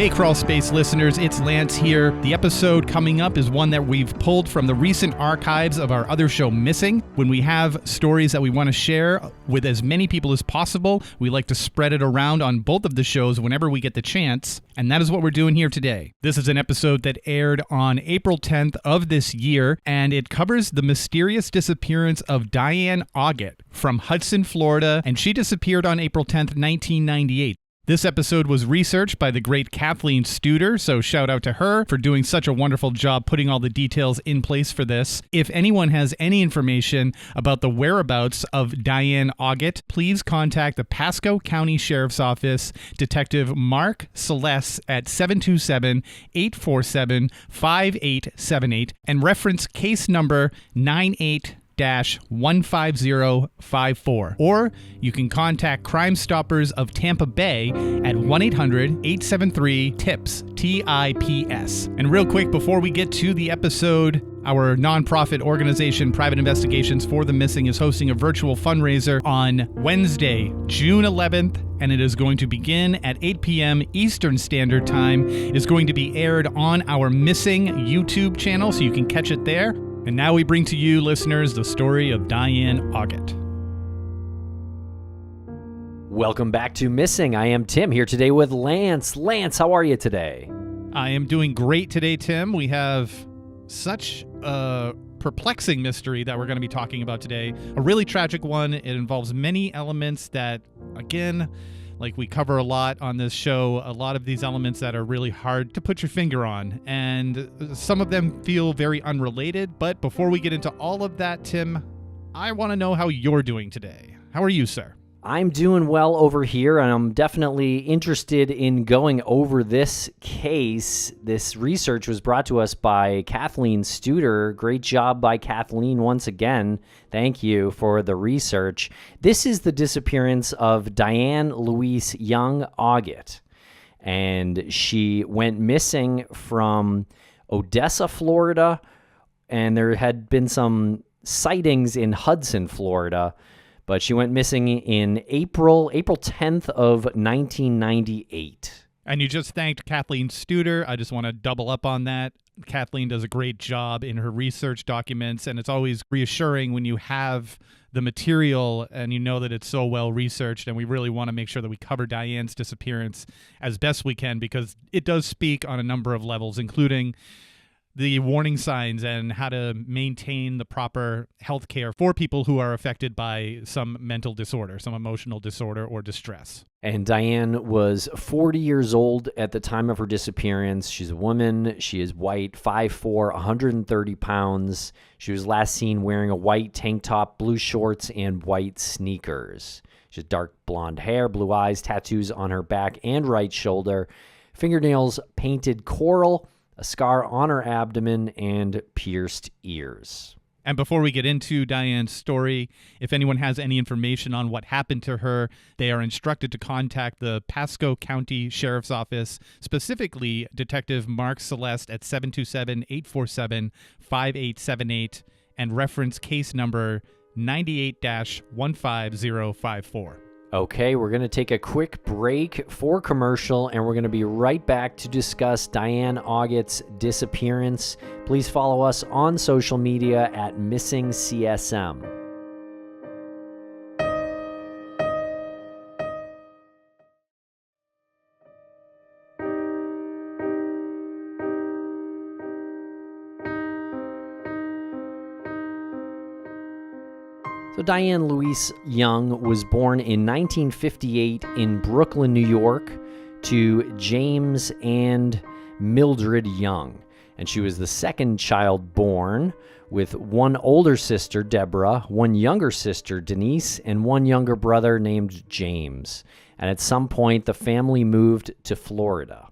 Hey, Crawlspace listeners, it's Lance here. The episode coming up is one that we've pulled from the recent archives of our other show, Missing. When we have stories that we want to share with as many people as possible, we like to spread it around on both of the shows whenever we get the chance, and that is what we're doing here today. This is an episode that aired on April 10th of this year, and it covers the mysterious disappearance of Diane Augat from Hudson, Florida, and she disappeared on April 10th, 1998. This episode was researched by the great Kathleen Studer, so shout out to her for doing such a wonderful job putting all the details in place for this. If anyone has any information about the whereabouts of Diane Augat, please contact the Pasco County Sheriff's Office, Detective Mark Celeste at 727-847-5878 and reference case number 98-15054, or you can contact Crime Stoppers of Tampa Bay at 1-800-873-TIPS, TIPS. And real quick, before we get to the episode, our nonprofit organization, Private Investigations for the Missing, is hosting a virtual fundraiser on Wednesday, June 11th, and it is going to begin at 8 p.m. Eastern Standard Time. It is going to be aired on our Missing YouTube channel, so you can catch it there. And now we bring to you, listeners, the story of Diane Augat. Welcome back to Missing. I am Tim, here today with Lance. Lance, how are you today? I am doing great today, Tim. We have such a perplexing mystery that we're going to be talking about today. A really tragic one. It involves many elements that, again, like we cover a lot on this show, a lot of these elements that are really hard to put your finger on. And some of them feel very unrelated. But before we get into all of that, Tim, I want to know how you're doing today. How are you, sir? I'm doing well over here, and I'm definitely interested in going over this case. This research was brought to us by Kathleen Studer. Great job by Kathleen once again. Thank you for the research. This is the disappearance of Diane Louise Young Augat, and she went missing from Odessa, Florida, and there had been some sightings in Hudson, Florida. But she went missing in April 10th of 1998. And you just thanked Kathleen Studer. I just want to double up on that. Kathleen does a great job in her research documents, and it's always reassuring when you have the material and you know that it's so well researched, and we really want to make sure that we cover Diane's disappearance as best we can, because it does speak on a number of levels, including the warning signs and how to maintain the proper health care for people who are affected by some mental disorder, some emotional disorder or distress. And Diane was 40 years old at the time of her disappearance. She's a woman. She is white, 5'4", 130 pounds. She was last seen wearing a white tank top, blue shorts, and white sneakers. She has dark blonde hair, blue eyes, tattoos on her back and right shoulder, fingernails painted coral, a scar on her abdomen, and pierced ears. And before we get into Diane's story, if anyone has any information on what happened to her, they are instructed to contact the Pasco County Sheriff's Office, specifically Detective Mark Celeste at 727-847-5878, and reference case number 98-15054. Okay, we're going to take a quick break for commercial, and we're going to be right back to discuss Diane Augat's disappearance. Please follow us on social media at MissingCSM. So Diane Louise Young was born in 1958 in Brooklyn, New York, to James and Mildred Young. And she was the second child born, with one older sister, Deborah, one younger sister, Denise, and one younger brother named James. And at some point, the family moved to Florida.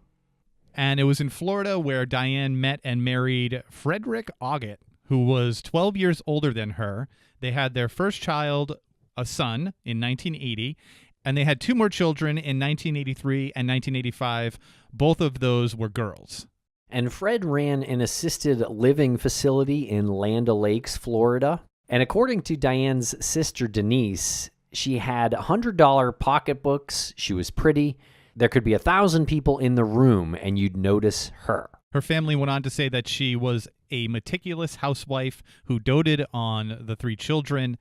And it was in Florida where Diane met and married Frederick Augat, who was 12 years older than her. They had their first child, a son, in 1980, and they had two more children in 1983 and 1985. Both of those were girls. And Fred ran an assisted living facility in Land O'Lakes, Florida. And according to Diane's sister, Denise, she had $100 pocketbooks, she was pretty, there could be 1,000 people in the room and you'd notice her. Her family went on to say that she was a meticulous housewife who doted on the 3 children,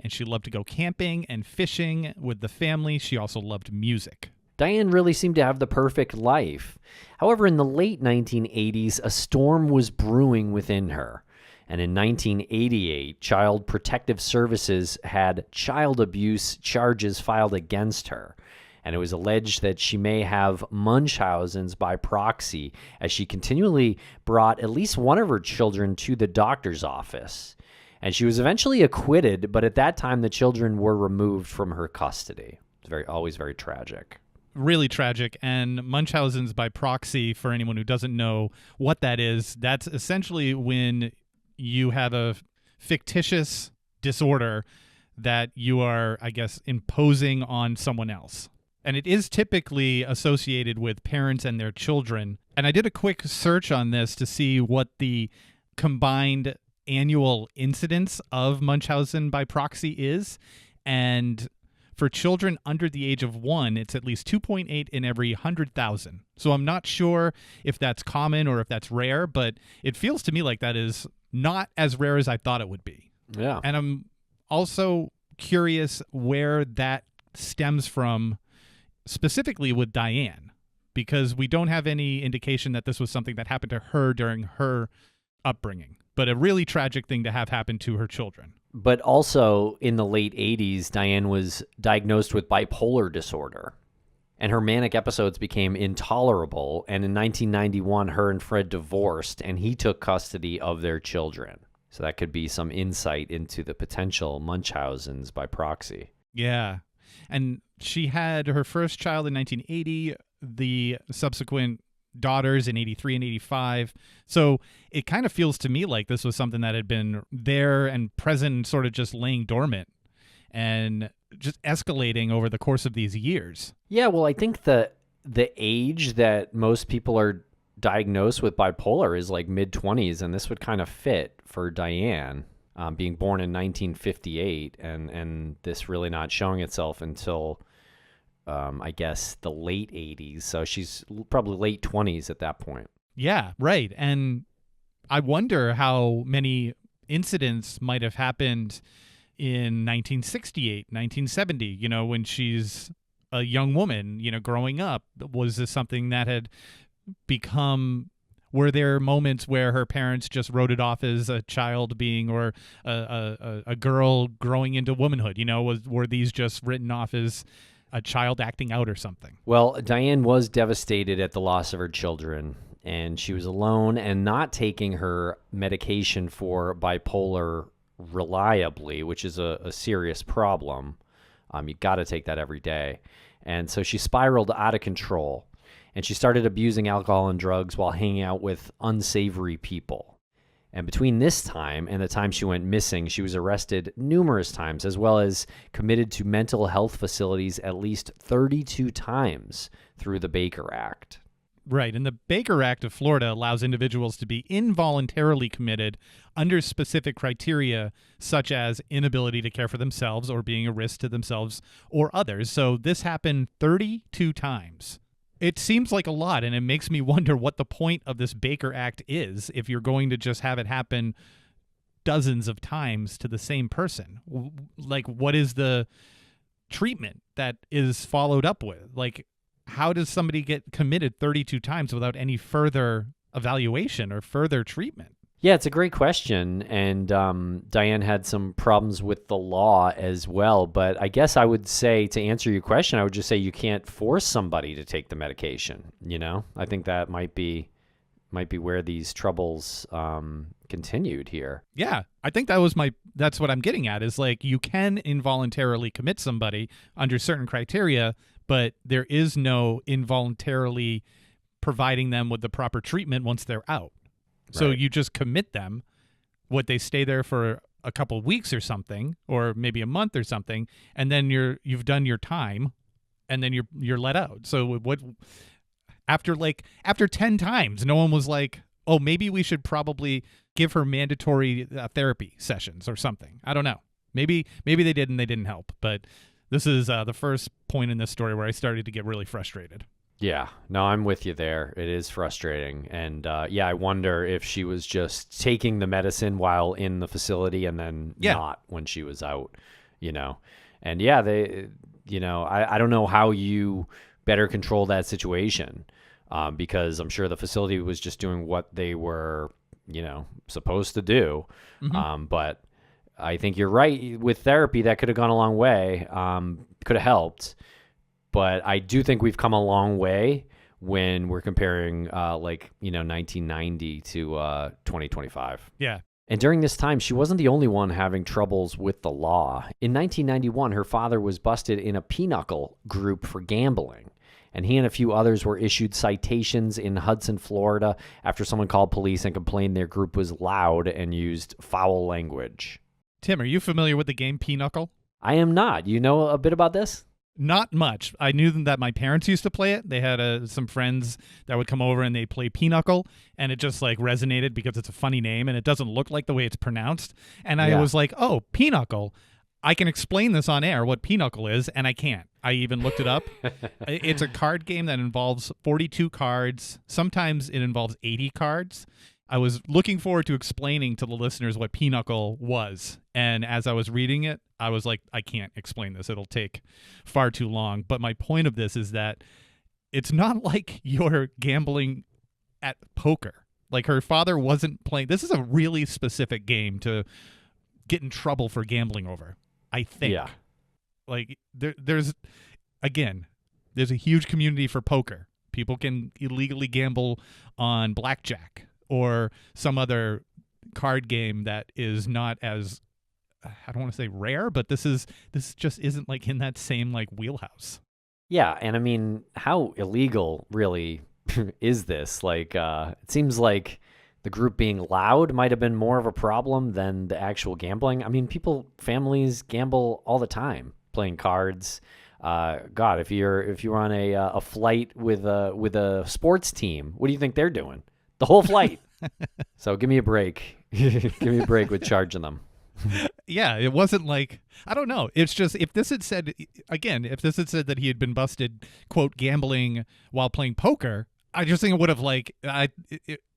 and she loved to go camping and fishing with the family. She also loved music. Diane really seemed to have the perfect life. However, in the late 1980s, a storm was brewing within her. And in 1988, Child Protective Services had child abuse charges filed against her. And it was alleged that she may have Munchausen's by proxy, as she continually brought at least one of her children to the doctor's office. And she was eventually acquitted, but at that time the children were removed from her custody. It's always very tragic. Really tragic. And Munchausen's by proxy, for anyone who doesn't know what that is, that's essentially when you have a fictitious disorder that you are, I guess, imposing on someone else. And it is typically associated with parents and their children. And I did a quick search on this to see what the combined annual incidence of Munchausen by proxy is. And for children under the age of 1, it's at least 2.8 in every 100,000. So I'm not sure if that's common or if that's rare, but it feels to me like that is not as rare as I thought it would be. Yeah. And I'm also curious where that stems from, specifically with Diane, because we don't have any indication that this was something that happened to her during her upbringing, but a really tragic thing to have happen to her children. But also in the late 80s, Diane was diagnosed with bipolar disorder, and her manic episodes became intolerable. And in 1991, her and Fred divorced, and he took custody of their children. So that could be some insight into the potential Munchausen's by proxy. Yeah. And she had her first child in 1980, the subsequent daughters in 83 and 85. So it kind of feels to me like this was something that had been there and present, sort of just laying dormant and just escalating over the course of these years. Yeah, well, I think the age that most people are diagnosed with bipolar is like mid-20s, and this would kind of fit for Diane, being born in 1958, and this really not showing itself until, I guess, the late 80s. So she's probably late 20s at that point. Yeah, right. And I wonder how many incidents might have happened in 1968, 1970, when she's a young woman, growing up. Was this something that had become, were there moments where her parents just wrote it off as a child being, or a girl growing into womanhood? Were these just written off as a child acting out or something? Well, Diane was devastated at the loss of her children, and she was alone and not taking her medication for bipolar reliably, which is a serious problem. You got to take that every day. And so she spiraled out of control, and she started abusing alcohol and drugs while hanging out with unsavory people. And between this time and the time she went missing, she was arrested numerous times, as well as committed to mental health facilities at least 32 times through the Baker Act. Right. And the Baker Act of Florida allows individuals to be involuntarily committed under specific criteria, such as inability to care for themselves or being a risk to themselves or others. So this happened 32 times. It seems like a lot, and it makes me wonder what the point of this Baker Act is if you're going to just have it happen dozens of times to the same person. Like, what is the treatment that is followed up with? Like, how does somebody get committed 32 times without any further evaluation or further treatment? Yeah, it's a great question, and Diane had some problems with the law as well, but I guess I would say, to answer your question, I would just say you can't force somebody to take the medication, I think that might be where these troubles continued here. Yeah, I think that's what I'm getting at, is like, you can involuntarily commit somebody under certain criteria, but there is no involuntarily providing them with the proper treatment once they're out. So Right. you just commit them, they stay there for a couple of weeks or something, or maybe a month or something, and then you've done your time, and then you're let out. So after 10 times, no one was like, oh, maybe we should probably give her mandatory therapy sessions or something. I don't know. Maybe they did and they didn't help. But this is the first point in this story where I started to get really frustrated. Yeah, no, I'm with you there. It is frustrating. And I wonder if she was just taking the medicine while in the facility and then not when she was out, And I don't know how you better control that situation because I'm sure the facility was just doing what they were, supposed to do. But I think you're right. With therapy, that could have gone a long way, could have helped. But I do think we've come a long way when we're comparing 1990 to 2025. Yeah. And during this time, she wasn't the only one having troubles with the law. In 1991, her father was busted in a pinochle group for gambling. And he and a few others were issued citations in Hudson, Florida, after someone called police and complained their group was loud and used foul language. Tim, are you familiar with the game Pinochle? I am not. You know a bit about this? Not much. I knew that my parents used to play it. They had some friends that would come over and they play Pinochle, and it just resonated because it's a funny name and it doesn't look like the way it's pronounced. And I was like, oh, Pinochle. I can explain this on air, what Pinochle is, and I can't. I even looked it up. It's a card game that involves 42 cards. Sometimes it involves 80 cards. I was looking forward to explaining to the listeners what Pinochle was. And as I was reading it, I was like, I can't explain this. It'll take far too long. But my point of this is that it's not like you're gambling at poker. Like her father wasn't playing. This is a really specific game to get in trouble for gambling over, I think. Yeah. There's a huge community for poker. People can illegally gamble on blackjack or some other card game that is not as, I don't want to say rare, but this just isn't in that same wheelhouse. Yeah, and I mean, how illegal really is this? It seems like the group being loud might have been more of a problem than the actual gambling. I mean, families gamble all the time, playing cards. God, if you're on a flight with a sports team, what do you think they're doing? The whole flight. So give me a break. Give me a break with charging them. Yeah, it wasn't I don't know. It's just, if this had said that he had been busted, quote, gambling while playing poker, I just think it would have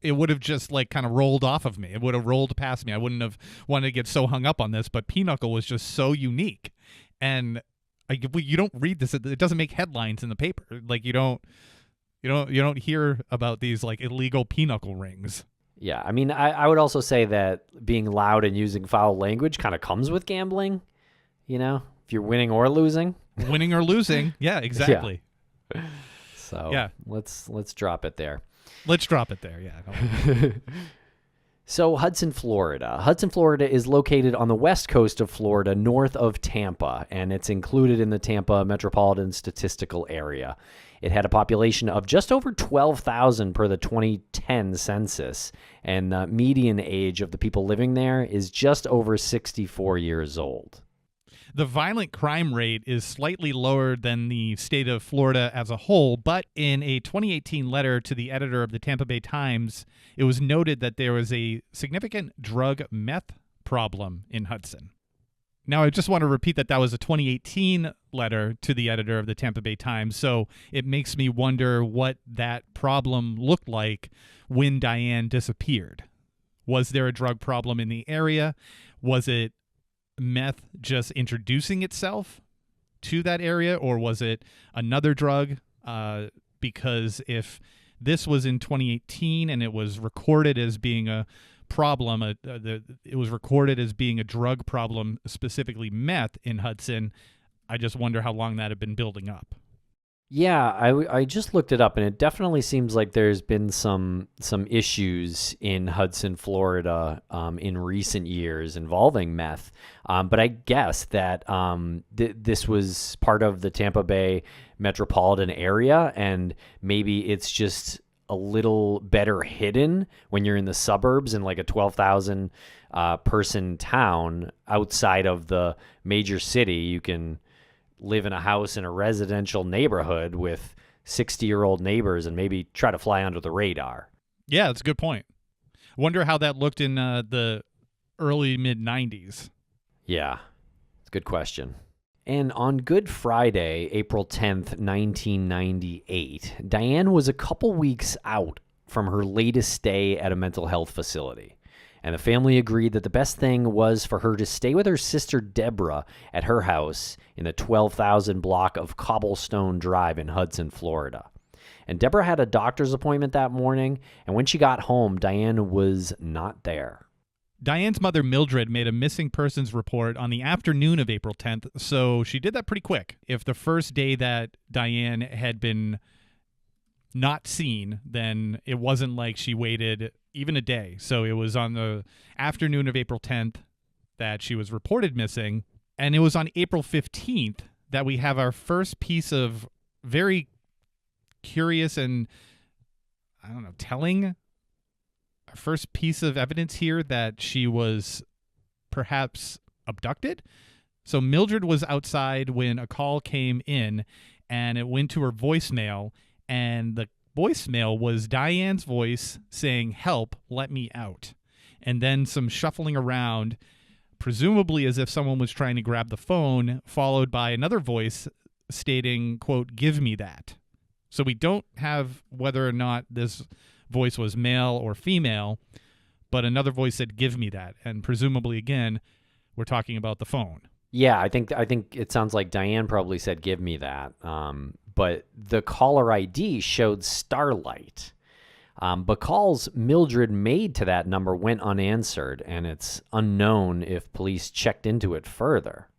it would have just kind of rolled off of me. It would have rolled past me. I wouldn't have wanted to get so hung up on this, but Pinochle was just so unique. And you don't read this. It doesn't make headlines in the paper. You don't hear about these illegal Pinochle rings. Yeah, I mean, I would also say that being loud and using foul language kind of comes with gambling, if you're winning or losing. Winning or losing, yeah, exactly. Yeah. So yeah, let's drop it there. Let's drop it there, yeah. So Hudson, Florida. Hudson, Florida is located on the west coast of Florida, north of Tampa, and it's included in the Tampa Metropolitan Statistical Area. It had a population of just over 12,000 per the 2010 census, and the median age of the people living there is just over 64 years old. The violent crime rate is slightly lower than the state of Florida as a whole, but in a 2018 letter to the editor of the Tampa Bay Times, it was noted that there was a significant drug meth problem in Hudson. Now, I just want to repeat that was a 2018 letter to the editor of the Tampa Bay Times, so it makes me wonder what that problem looked like when Diane disappeared. Was there a drug problem in the area? Was it meth just introducing itself to that area, or was it another drug? Because if this was in 2018 and it was recorded as being a problem, it was recorded as being a drug problem, specifically meth in Hudson, I just wonder how long that had been building up. Yeah, I just looked it up, and it definitely seems like there's been some issues in Hudson, Florida, in recent years involving meth. But I guess that this was part of the Tampa Bay metropolitan area, and maybe it's just a little better hidden when you're in the suburbs in a 12,000 person town outside of the major city. You can live in a house in a residential neighborhood with 60-year-old neighbors and maybe try to fly under the radar. Yeah, that's a good point. Wonder how that looked in the early mid-90s. Yeah, it's a good question. And on Good Friday, April 10th, 1998, Diane was a couple weeks out from her latest stay at a mental health facility. And the family agreed that the best thing was for her to stay with her sister Deborah at her house in the 12,000 block of Cobblestone Drive in Hudson, Florida. And Deborah had a doctor's appointment that morning, and when she got home, Diane was not there. Diane's mother, Mildred, made a missing persons report on the afternoon of April 10th, so she did that pretty quick. If the first day that Diane had been not seen, then it wasn't like she waited even a day. So it was on the afternoon of April 10th that she was reported missing, and it was on April 15th that we have our first piece of very curious and, telling our first piece of evidence here that she was perhaps abducted. So Mildred was outside when a call came in, and it went to her voicemail, and the voicemail was Diane's voice saying, "Help, let me out." And then some shuffling around, presumably as if someone was trying to grab the phone, followed by another voice stating, quote, "Give me that." So we don't have whether or not this voice was male or female, but another voice said, "Give me that." And presumably, again, we're talking about the phone. Yeah, I think it sounds like Diane probably said, "Give me that." But the caller ID showed Starlight. But calls Mildred made to that number went unanswered, and it's unknown if police checked into it further.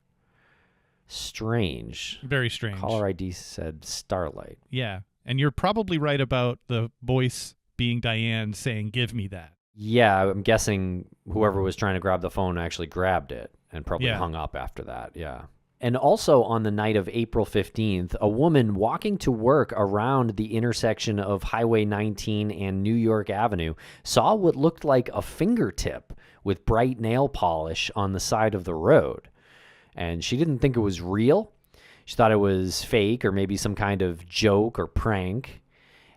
Strange. Very strange. Caller ID said Starlight. Yeah, and you're probably right about the voice being Diane saying, "Give me that." Yeah, I'm guessing whoever was trying to grab the phone actually grabbed it and probably Yeah. hung up after that. Yeah. And also on the night of April 15th, a woman walking to work around the intersection of Highway 19 and New York Avenue saw what looked like a fingertip with bright nail polish on the side of the road. And she didn't think it was real. She thought it was fake or maybe some kind of joke or prank.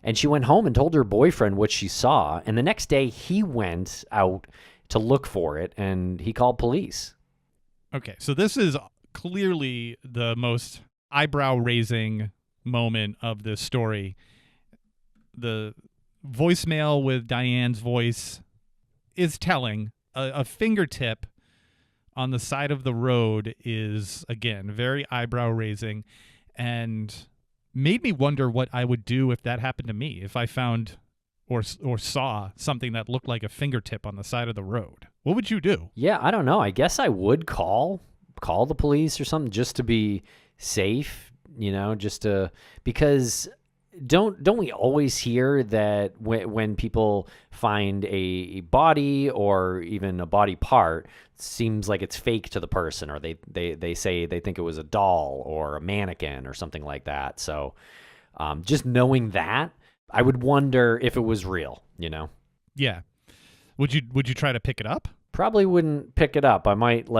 And she went home and told her boyfriend what she saw. And the next day, he went out to look for it, and he called police. Okay, so this is clearly the most eyebrow-raising moment of this story. The voicemail with Diane's voice is telling. A fingertip on the side of the road is, again, very eyebrow-raising, and made me wonder what I would do if that happened to me, if I found or saw something that looked like a fingertip on the side of the road. What would you do? Yeah, I don't know. I guess I would call the police or something just to be safe, because don't we always hear that when people find a body or even a body part, it seems like it's fake to the person, or they say they think it was a doll or a mannequin or something like that. So just knowing that, I would wonder if it was real, Yeah. Would you try to pick it up? Probably wouldn't pick it up. I might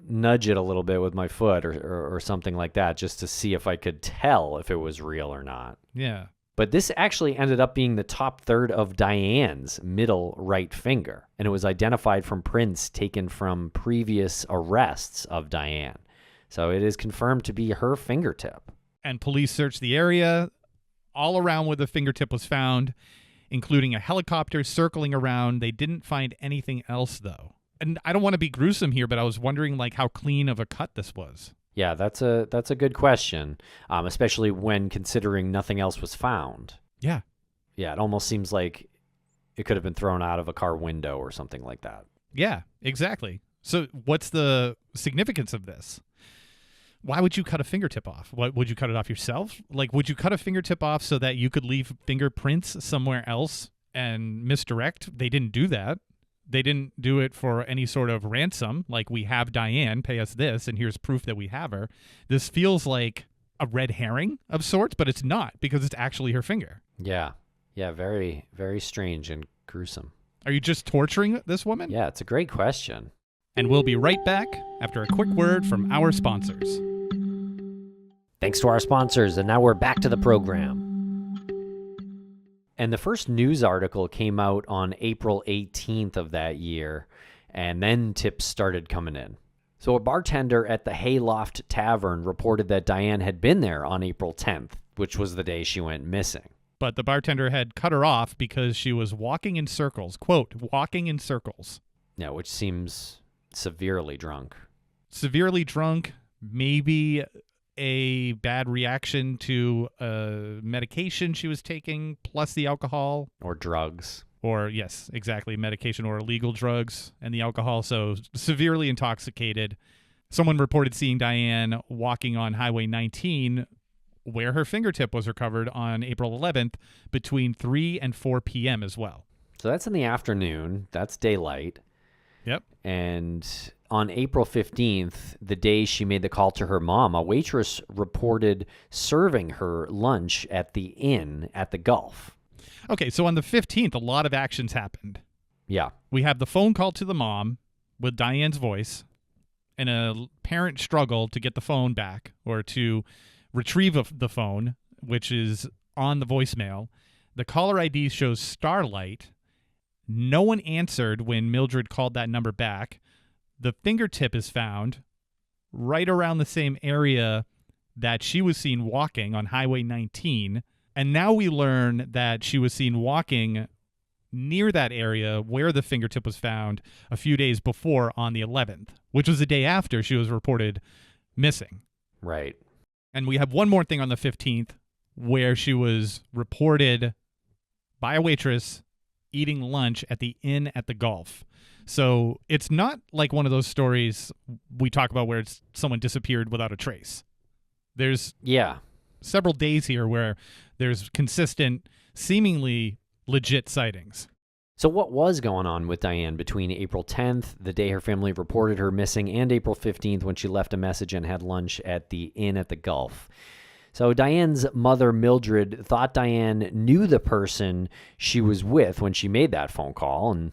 nudge it a little bit with my foot or something like that, just to see if I could tell if it was real or not. Yeah. But this actually ended up being the top third of Diane's middle right finger, and it was identified from prints taken from previous arrests of Diane. So it is confirmed to be her fingertip. And police searched the area all around where the fingertip was found, including a helicopter circling around. They didn't find anything else, though. And I don't want to be gruesome here, but I was wondering how clean of a cut this was. Yeah, that's a good question, especially when considering nothing else was found. Yeah. Yeah, it almost seems like it could have been thrown out of a car window or something like that. Yeah, exactly. So what's the significance of this? Why would you cut a fingertip off? Would you cut it off yourself? Would you cut a fingertip off so that you could leave fingerprints somewhere else and misdirect? They didn't do that. They didn't do it for any sort of ransom, like we have Diane, pay us this, and here's proof that we have her. This feels like a red herring of sorts, but it's not, because it's actually her finger. Yeah. Yeah, very, very strange and gruesome. Are you just torturing this woman? Yeah, it's a great question. And we'll be right back after a quick word from our sponsors. Thanks to our sponsors, and now we're back to the program. And the first news article came out on April 18th of that year, and then tips started coming in. So a bartender at the Hayloft Tavern reported that Diane had been there on April 10th, which was the day she went missing. But the bartender had cut her off because she was walking in circles. Quote, walking in circles. Yeah, which seems severely drunk. Severely drunk, maybe a bad reaction to medication she was taking, plus the alcohol. Or drugs. Or, yes, exactly, medication or illegal drugs and the alcohol. So severely intoxicated. Someone reported seeing Diane walking on Highway 19, where her fingertip was recovered on April 11th between 3 and 4 p.m. as well. So that's in the afternoon. That's daylight. Yep. And on April 15th, the day she made the call to her mom, a waitress reported serving her lunch at the inn at the Gulf. Okay, so on the 15th, a lot of actions happened. Yeah. We have the phone call to the mom with Diane's voice and a parent struggle to get the phone back or to retrieve the phone, which is on the voicemail. The caller ID shows Starlight. No one answered when Mildred called that number back. The fingertip is found right around the same area that she was seen walking on Highway 19. And now we learn that she was seen walking near that area where the fingertip was found a few days before on the 11th, which was the day after she was reported missing. Right. And we have one more thing on the 15th where she was reported by a waitress eating lunch at the inn at the Gulf. So it's not like one of those stories we talk about where it's someone disappeared without a trace. There's several days here where there's consistent, seemingly legit sightings. So what was going on with Diane between April 10th, the day her family reported her missing, and April 15th when she left a message and had lunch at the inn at the Gulf? So Diane's mother, Mildred, thought Diane knew the person she was with when she made that phone call, and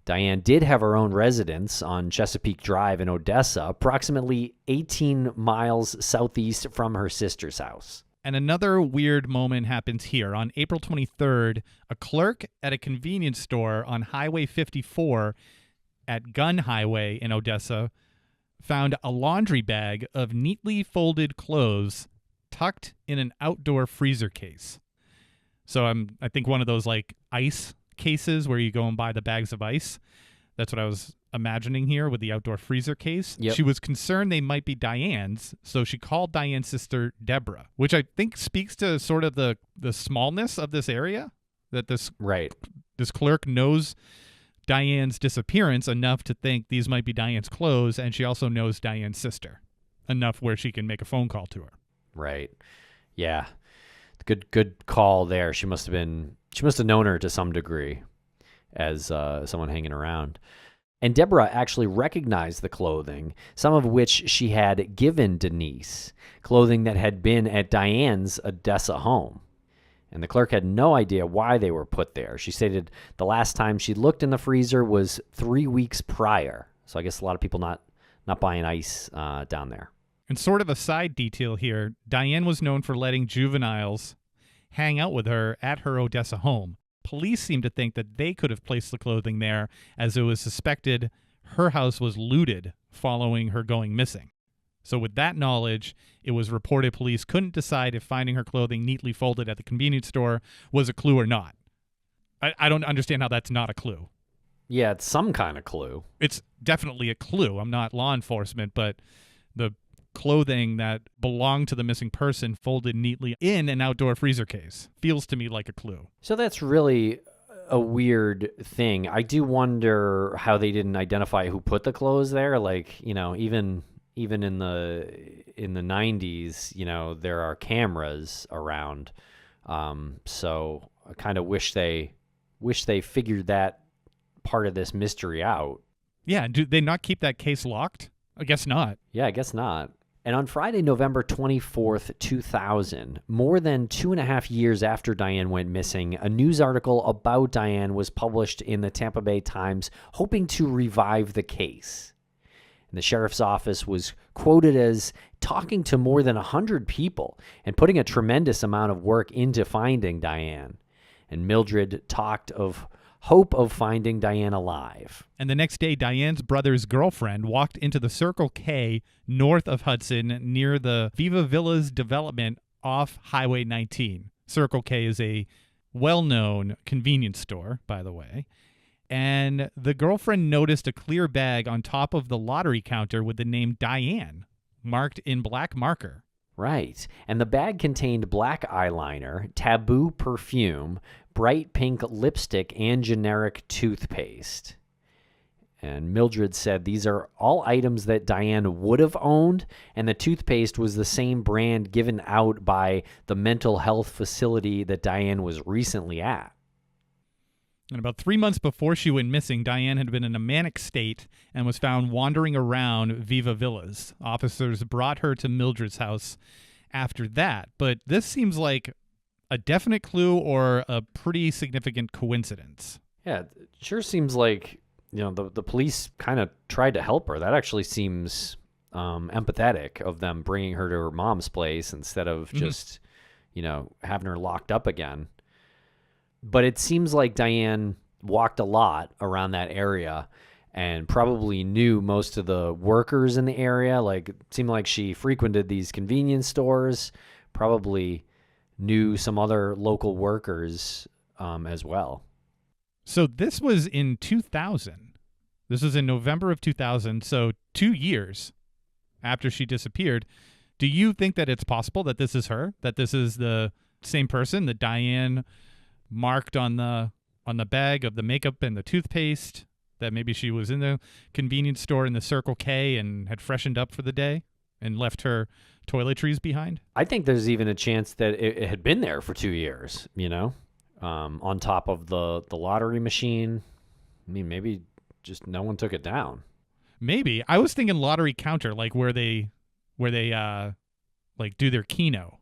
Diane did have her own residence on Chesapeake Drive in Odessa, approximately 18 miles southeast from her sister's house. And another weird moment happens here. On April 23rd, a clerk at a convenience store on Highway 54 at Gun Highway in Odessa found a laundry bag of neatly folded clothes tucked in an outdoor freezer case. So I think one of those like ice cases where you go and buy the bags of ice. That's what I was imagining here with the outdoor freezer case. Yep. She was concerned they might be Diane's, so she called Diane's sister, Deborah, which I think speaks to sort of the smallness of this area, that this clerk knows Diane's disappearance enough to think these might be Diane's clothes, and she also knows Diane's sister enough where she can make a phone call to her. Right. Yeah. Good call there. She must have known her to some degree as someone hanging around. And Deborah actually recognized the clothing, some of which she had given Denise, clothing that had been at Diane's Odessa home. And the clerk had no idea why they were put there. She stated the last time she looked in the freezer was 3 weeks prior. So I guess a lot of people not buying ice down there. And sort of a side detail here, Diane was known for letting juveniles hang out with her at her Odessa home. Police seem to think that they could have placed the clothing there, as it was suspected her house was looted following her going missing. So with that knowledge, it was reported police couldn't decide if finding her clothing neatly folded at the convenience store was a clue or not. I don't understand how that's not a clue. Yeah, it's some kind of clue. It's definitely a clue. I'm not law enforcement, but the clothing that belonged to the missing person folded neatly in an outdoor freezer case feels to me like a clue. So that's really a weird thing. I do wonder how they didn't identify who put the clothes there. Like, even in the 90s, there are cameras around. So I kind of wish they figured that part of this mystery out. Yeah, do they not keep that case locked? I guess not. Yeah, I guess not. And on Friday, November 24th, 2000, more than 2.5 years after Diane went missing, a news article about Diane was published in the Tampa Bay Times, hoping to revive the case. And the sheriff's office was quoted as talking to more than 100 people and putting a tremendous amount of work into finding Diane. And Mildred talked of hope of finding Diane alive. And the next day, Diane's brother's girlfriend walked into the Circle K north of Hudson near the Viva Villas development off Highway 19. Circle K is a well-known convenience store, by the way. And the girlfriend noticed a clear bag on top of the lottery counter with the name Diane marked in black marker. Right. And the bag contained black eyeliner, Taboo perfume, bright pink lipstick, and generic toothpaste. And Mildred said these are all items that Diane would have owned, and the toothpaste was the same brand given out by the mental health facility that Diane was recently at. And about 3 months before she went missing, Diane had been in a manic state and was found wandering around Viva Villas. Officers brought her to Mildred's house after that, but this seems like a definite clue or a pretty significant coincidence. Yeah, it sure seems like, the police kind of tried to help her. That actually seems empathetic of them bringing her to her mom's place instead of just, having her locked up again. But it seems like Diane walked a lot around that area and probably knew most of the workers in the area. Like, it seemed like she frequented these convenience stores, probably knew some other local workers as well. So this was in 2000. This was in November of 2000, so 2 years after she disappeared. Do you think that it's possible that this is her, that this is the same person, that Diane marked on the bag of the makeup and the toothpaste, that maybe she was in the convenience store in the Circle K and had freshened up for the day and left her toiletries behind? I think there's even a chance that it had been there for 2 years, on top of the lottery machine. I mean, maybe just no one took it down. Maybe. I was thinking lottery counter, like where they like do their keno.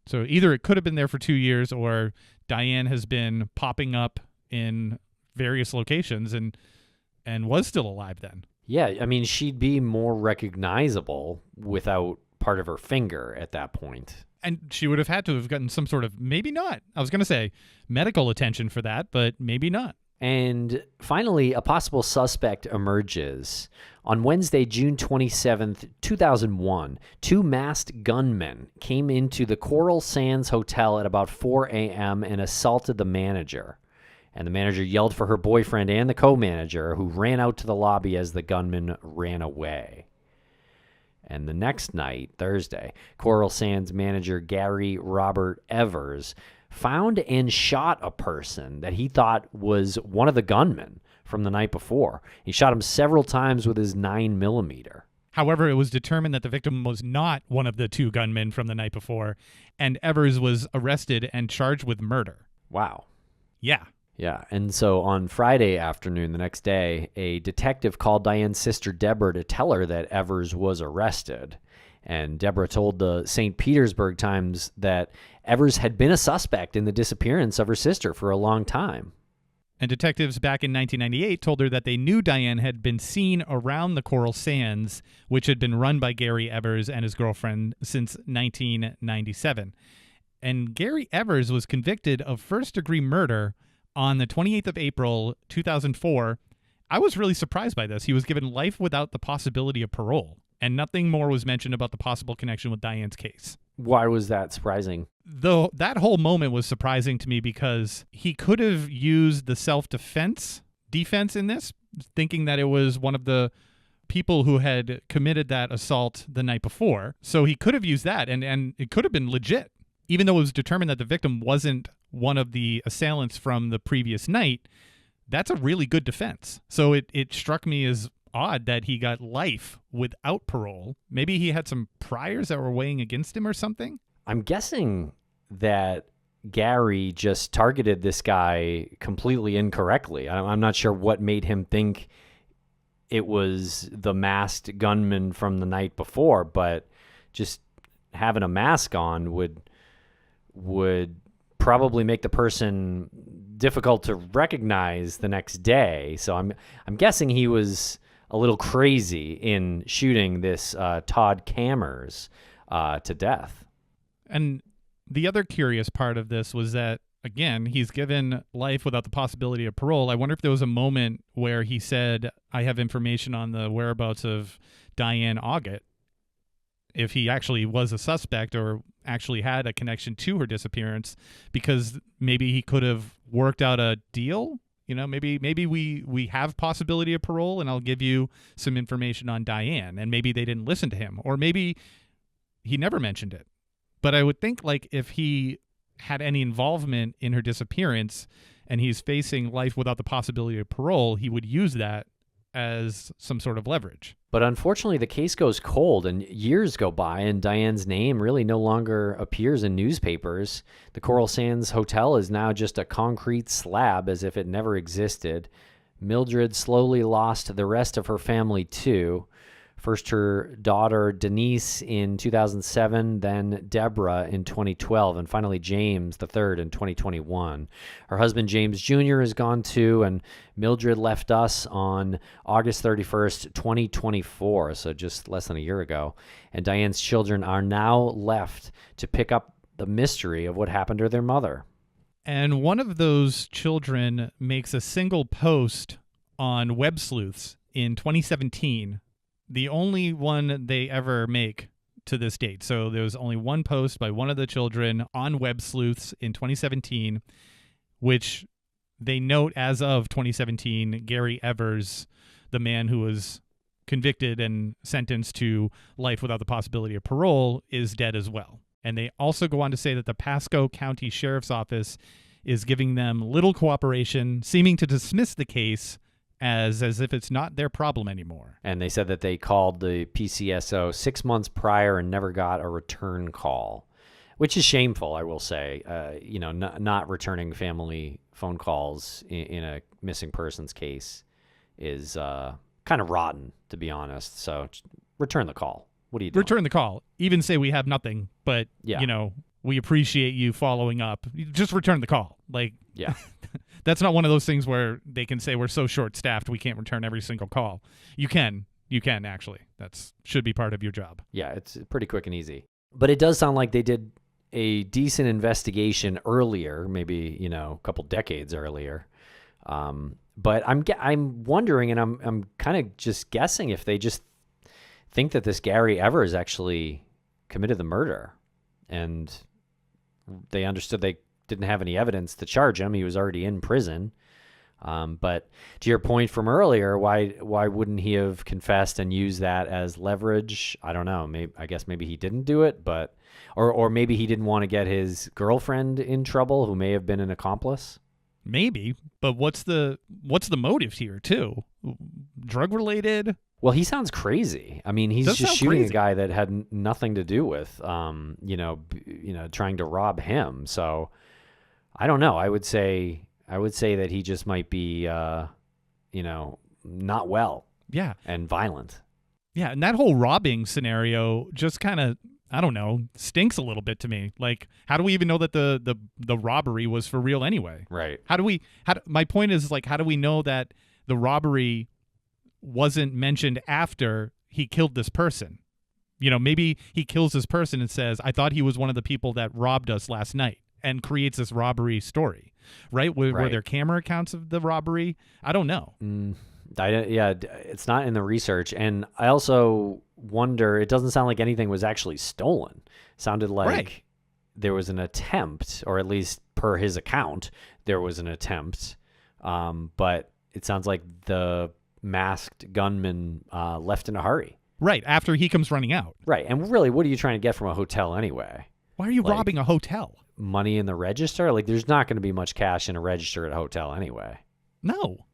So either it could have been there for 2 years, or Diane has been popping up in various locations and was still alive then. Yeah, I mean, she'd be more recognizable without part of her finger at that point. And she would have had to have gotten some sort of, maybe not, I was going to say medical attention for that, but maybe not. And finally, a possible suspect emerges. On Wednesday, June 27th, 2001, 2 masked gunmen came into the Coral Sands Hotel at about 4 a.m. and assaulted the manager. And the manager yelled for her boyfriend and the co-manager, who ran out to the lobby as the gunmen ran away. And the next night, Thursday, Coral Sands manager Gary Robert Evers found and shot a person that he thought was one of the gunmen from the night before. He shot him several times with his 9mm. However, it was determined that the victim was not one of the 2 gunmen from the night before, and Evers was arrested and charged with murder. Wow. Yeah. Yeah, and so on Friday afternoon, the next day, a detective called Diane's sister Deborah to tell her that Evers was arrested. And Deborah told the St. Petersburg Times that Evers had been a suspect in the disappearance of her sister for a long time. And detectives back in 1998 told her that they knew Diane had been seen around the Coral Sands, which had been run by Gary Evers and his girlfriend since 1997. And Gary Evers was convicted of first-degree murder on the 28th of April, 2004. I was really surprised by this. He was given life without the possibility of parole, and nothing more was mentioned about the possible connection with Diane's case. Why was that surprising? Though that whole moment was surprising to me because he could have used the defense in this, thinking that it was one of the people who had committed that assault the night before. So he could have used that, and it could have been legit. Even though it was determined that the victim wasn't one of the assailants from the previous night, that's a really good defense. So it struck me as odd that he got life without parole. Maybe he had some priors that were weighing against him or something. I'm guessing that Gary just targeted this guy completely incorrectly. I'm not sure what made him think it was the masked gunman from the night before, but just having a mask on would probably make the person difficult to recognize the next day. So I'm guessing he was a little crazy in shooting this Todd Cammers to death. And the other curious part of this was that again, he's given life without the possibility of parole. I wonder if there was a moment where he said, I have information on the whereabouts of Diane Augat, if he actually was a suspect or actually had a connection to her disappearance, because maybe he could have worked out a deal. Maybe we have possibility of parole, and I'll give you some information on Diane, and maybe they didn't listen to him, or maybe he never mentioned it. But I would think, like, if he had any involvement in her disappearance and he's facing life without the possibility of parole, he would use that as some sort of leverage. But unfortunately, the case goes cold and years go by, and Diane's name really no longer appears in newspapers. The Coral Sands Hotel is now just a concrete slab, as if it never existed. Mildred slowly lost the rest of her family too. First her daughter Denise in 2007, then Deborah in 2012, and finally James the third in 2021. Her husband James Jr. is gone too, and Mildred left us on August 31st, 2024, so just less than a year ago. And Diane's children are now left to pick up the mystery of what happened to their mother. And one of those children makes a single post on Web Sleuths in 2017, the only one they ever make to this date. So there was only one post by one of the children on Web Sleuths in 2017, which they note as of 2017, Gary Evers, the man who was convicted and sentenced to life without the possibility of parole, is dead as well. And they also go on to say that the Pasco County Sheriff's Office is giving them little cooperation, seeming to dismiss the case as if it's not their problem anymore. And they said that they called the PCSO 6 months prior and never got a return call, which is shameful, I will say. Not returning family phone calls in a missing persons case is kind of rotten, to be honest. So return the call. What are you doing? Return the call. Even say we have nothing, but, we appreciate you following up. Just return the call. Yeah. That's not one of those things where they can say we're so short-staffed we can't return every single call. You can actually. That should be part of your job. Yeah, it's pretty quick and easy. But it does sound like they did a decent investigation earlier, maybe, a couple decades earlier. But I'm wondering, and I'm kind of just guessing, if they just think that this Gary Evers actually committed the murder, and they understood they didn't have any evidence to charge him. He was already in prison. But to your point from earlier, why wouldn't he have confessed and used that as leverage? I don't know. I guess maybe he didn't do it, but or maybe he didn't want to get his girlfriend in trouble, who may have been an accomplice. Maybe, but what's the motive here too? Drug related? Well, he sounds crazy. I mean, he's just shooting a guy that had nothing to do with, trying to rob him. So I don't know. I would say that he just might be, not well. Yeah. And violent. Yeah. And that whole robbing scenario just kind of, I don't know, stinks a little bit to me. Like, how do we even know that the robbery was for real anyway? Right. My point is, like, how do we know that the robbery wasn't mentioned after he killed this person? Maybe he kills this person and says, I thought he was one of the people that robbed us last night, and creates this robbery story, right? Were there camera accounts of the robbery? I don't know. It's not in the research. And I also wonder, it doesn't sound like anything was actually stolen. It sounded like there was an attempt, or at least per his account, there was an attempt. But it sounds like the masked gunman left in a hurry. Right, after he comes running out. Right, and really, what are you trying to get from a hotel anyway? Why are you robbing a hotel? Money in the register? Like, there's not going to be much cash in a register at a hotel anyway. No.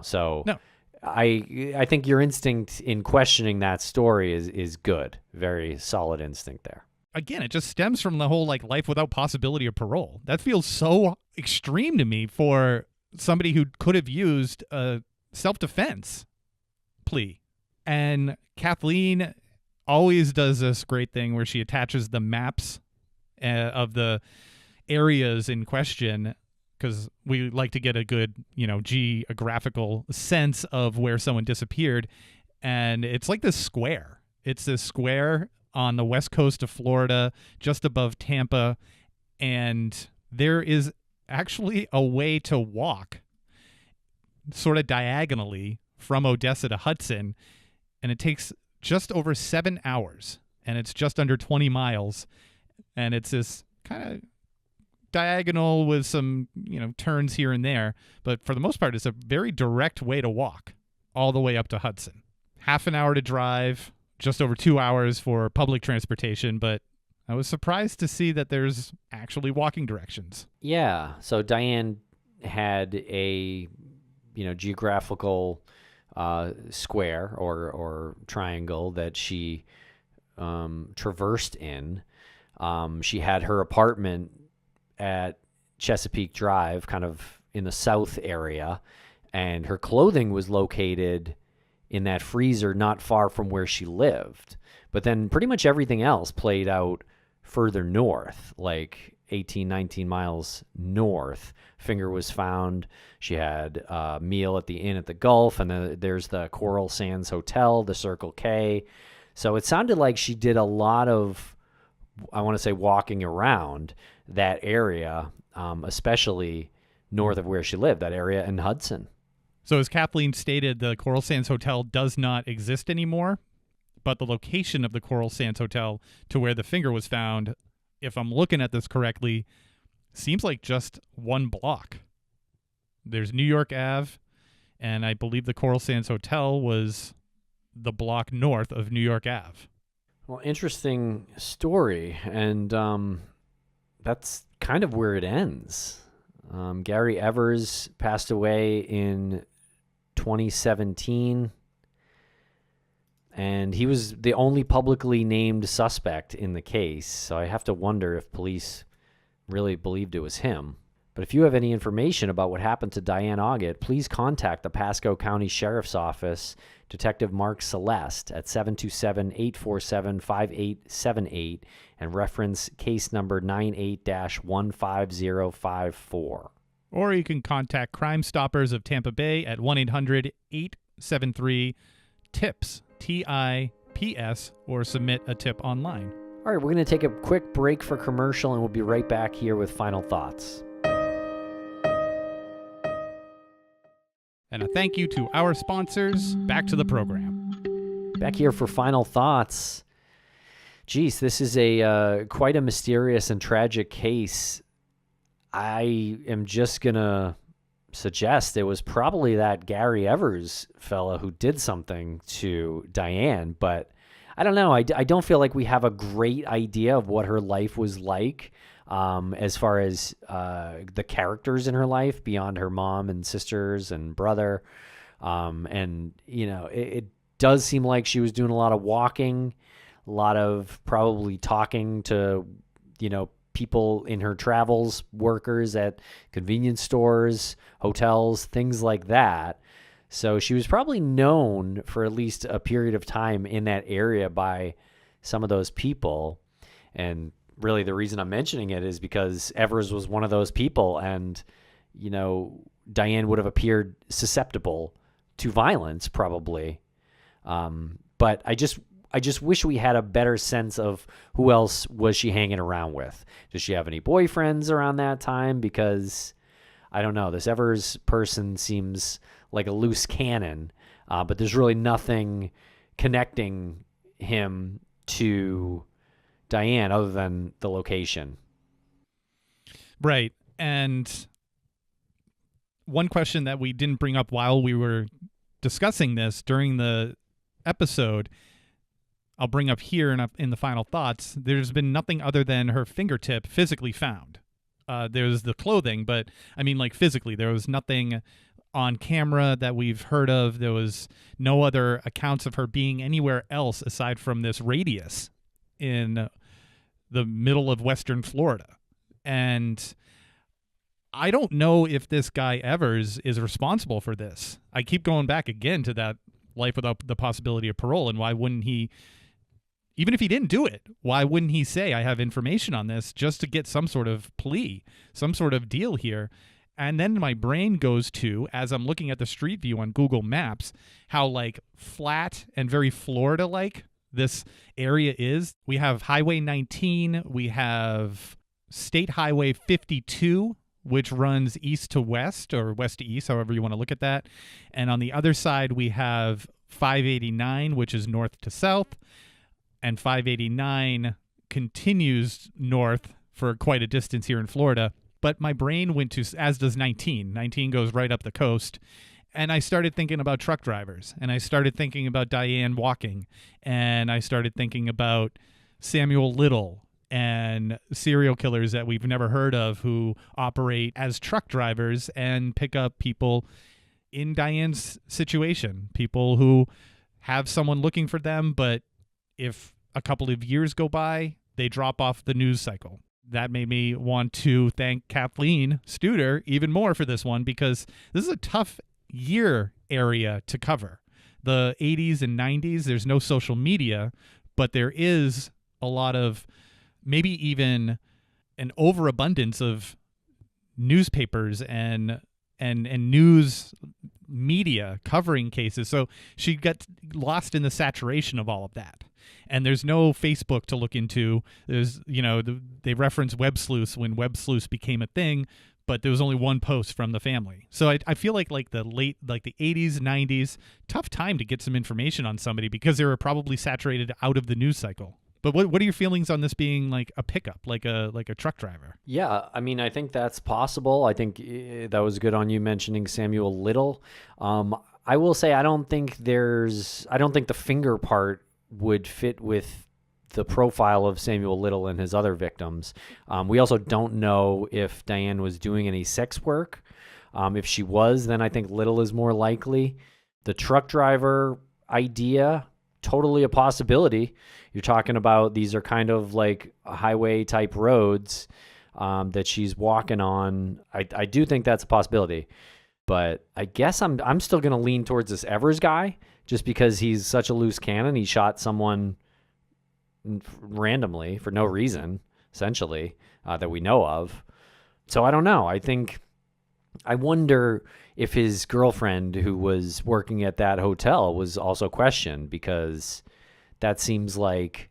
So no. I think your instinct in questioning that story is good. Very solid instinct there. Again, it just stems from the whole, like, life without possibility of parole. That feels so extreme to me for somebody who could have used a self-defense plea. And Kathleen always does this great thing where she attaches the maps of the areas in question, because we like to get a good, geographical sense of where someone disappeared. And it's like this square. It's this square on the west coast of Florida, just above Tampa. And there is actually a way to walk sort of diagonally from Odessa to Hudson, and it takes just over 7 hours, and it's just under 20 miles, and it's this kind of diagonal with some, turns here and there, but for the most part, it's a very direct way to walk all the way up to Hudson. Half an hour to drive, just over 2 hours for public transportation, but I was surprised to see that there's actually walking directions. Yeah, so Diane had a geographical square or triangle that she traversed in. She had her apartment at Chesapeake Drive, kind of in the south area, and her clothing was located in that freezer not far from where she lived. But then pretty much everything else played out further north, like 18, 19 miles north. Finger was found. She had a meal at the inn at the Gulf, and then there's the Coral Sands Hotel, the Circle K. So it sounded like she did a lot of, I want to say, walking around that area, especially north of where she lived, that area in Hudson. So as Kathleen stated, the Coral Sands Hotel does not exist anymore, but the location of the Coral Sands Hotel to where the finger was found, if I'm looking at this correctly, seems like just one block. There's New York Ave, and I believe the Coral Sands Hotel was the block north of New York Ave. Well, interesting story, and that's kind of where it ends. Gary Evers passed away in 2017, and he was the only publicly named suspect in the case, so I have to wonder if police really believed it was him. But if you have any information about what happened to Diane Augat, please contact the Pasco County Sheriff's Office, Detective Mark Celeste, at 727-847-5878, and reference case number 98-15054. Or you can contact Crime Stoppers of Tampa Bay at 1-800-873-TIPS, TIPS, or submit a tip online. All right, we're going to take a quick break for commercial, and we'll be right back here with final thoughts. And a thank you to our sponsors. Back to the program. Back here for final thoughts. Geez, this is a quite a mysterious and tragic case. I am just going to suggest it was probably that Gary Evers fella who did something to Diane, but I don't know. I don't feel like we have a great idea of what her life was like, as far as the characters in her life beyond her mom and sisters and brother. And, it does seem like she was doing a lot of walking, a lot of probably talking to, people in her travels, workers at convenience stores, hotels, things like that. So she was probably known for at least a period of time in that area by some of those people. And really the reason I'm mentioning it is because Evers was one of those people, and, Diane would have appeared susceptible to violence probably. But I just wish we had a better sense of who else was she hanging around with. Does she have any boyfriends around that time? Because I don't know, this Evers person seems like a loose cannon, but there's really nothing connecting him to Diane other than the location. Right. And one question that we didn't bring up while we were discussing this during the episode, I'll bring up here in the final thoughts. There's been nothing other than her fingertip physically found. There's the clothing, but I mean, like physically, there was nothing on camera that we've heard of. There was no other accounts of her being anywhere else aside from this radius in the middle of Western Florida. And I don't know if this guy Evers is responsible for this. I keep going back again to that life without the possibility of parole, and why wouldn't he, even if he didn't do it, why wouldn't he say, I have information on this, just to get some sort of plea, some sort of deal here? And then my brain goes to, as I'm looking at the street view on Google Maps, how like flat and very Florida-like this area is. We have Highway 19, we have State Highway 52, which runs east to west or west to east, however you want to look at that. And on the other side, we have 589, which is north to south. And 589 continues north for quite a distance here in Florida. But my brain went to, as does 19. 19 goes right up the coast. And I started thinking about truck drivers. And I started thinking about Diane walking. And I started thinking about Samuel Little and serial killers that we've never heard of who operate as truck drivers and pick up people in Diane's situation. People who have someone looking for them, but if a couple of years go by, they drop off the news cycle. That made me want to thank Kathleen Studer even more for this one, because this is a tough year area to cover. The 80s and 90s, there's no social media, but there is a lot of, maybe even an overabundance of newspapers and news media covering cases. So she got lost in the saturation of all of that. And there's no Facebook to look into. There's, they reference Web Sleuths when Web Sleuths became a thing, but there was only one post from the family. So I feel like the 80s, 90s, tough time to get some information on somebody because they were probably saturated out of the news cycle. But what are your feelings on this being like a pickup, like a truck driver? Yeah, I mean, I think that's possible. I think that was good on you mentioning Samuel Little. I will say I don't think the finger part would fit with the profile of Samuel Little and his other victims. We also don't know if Diane was doing any sex work. If she was, then I think Little is more likely. The truck driver idea, totally a possibility. You're talking about these are kind of like highway type roads that she's walking on. I do think that's a possibility, but I guess I'm still going to lean towards this Evers guy just because he's such a loose cannon. He shot someone randomly for no reason, essentially, that we know of. So I don't know. I wonder if his girlfriend who was working at that hotel was also questioned, because that seems like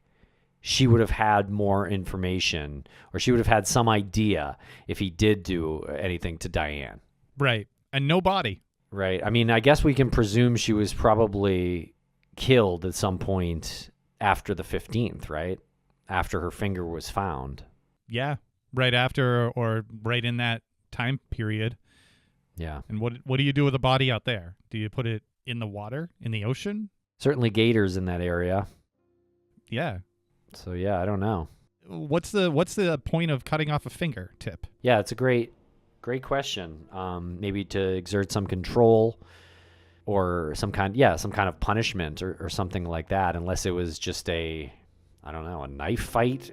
she would have had more information, or she would have had some idea if he did do anything to Diane. Right. And no body. Right. I mean, I guess we can presume she was probably killed at some point after the 15th, right? After her finger was found. Yeah. Right after or right in that time period. Yeah. And what do you do with a body out there? Do you put it in the water, in the ocean? Certainly gators in that area. Yeah. So yeah, I don't know. What's the point of cutting off a finger tip? Yeah, it's a great question. Maybe to exert some control or some kind of punishment or something like that, unless it was just a knife fight,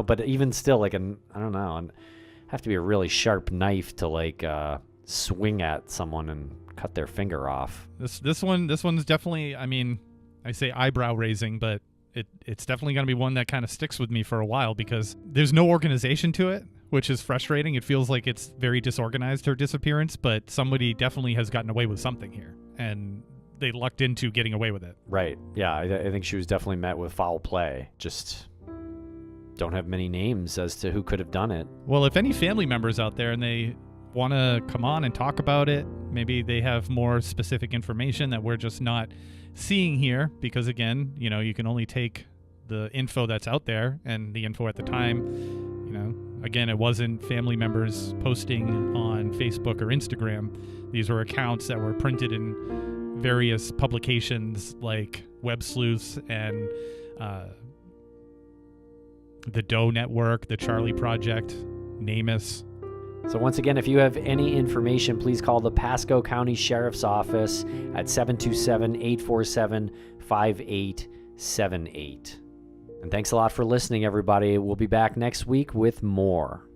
but even still, like have to be a really sharp knife to swing at someone and cut their finger off. This one's definitely, I mean, I say eyebrow raising, but it's definitely going to be one that kind of sticks with me for a while, because there's no organization to it, which is frustrating. It feels like it's very disorganized, her disappearance, but somebody definitely has gotten away with something here, and they lucked into getting away with it. Right. Yeah, I think she was definitely met with foul play. Just don't have many names as to who could have done it. Well, if any family members out there and they want to come on and talk about it, maybe they have more specific information that we're just not seeing here, because again, you can only take the info that's out there, and the info at the time, again, it wasn't family members posting on Facebook or Instagram. These were accounts that were printed in various publications like Web Sleuths and the Doe Network, the Charlie Project, NamUs. So once again, if you have any information, please call the Pasco County Sheriff's Office at 727-847-5878. And thanks a lot for listening, everybody. We'll be back next week with more.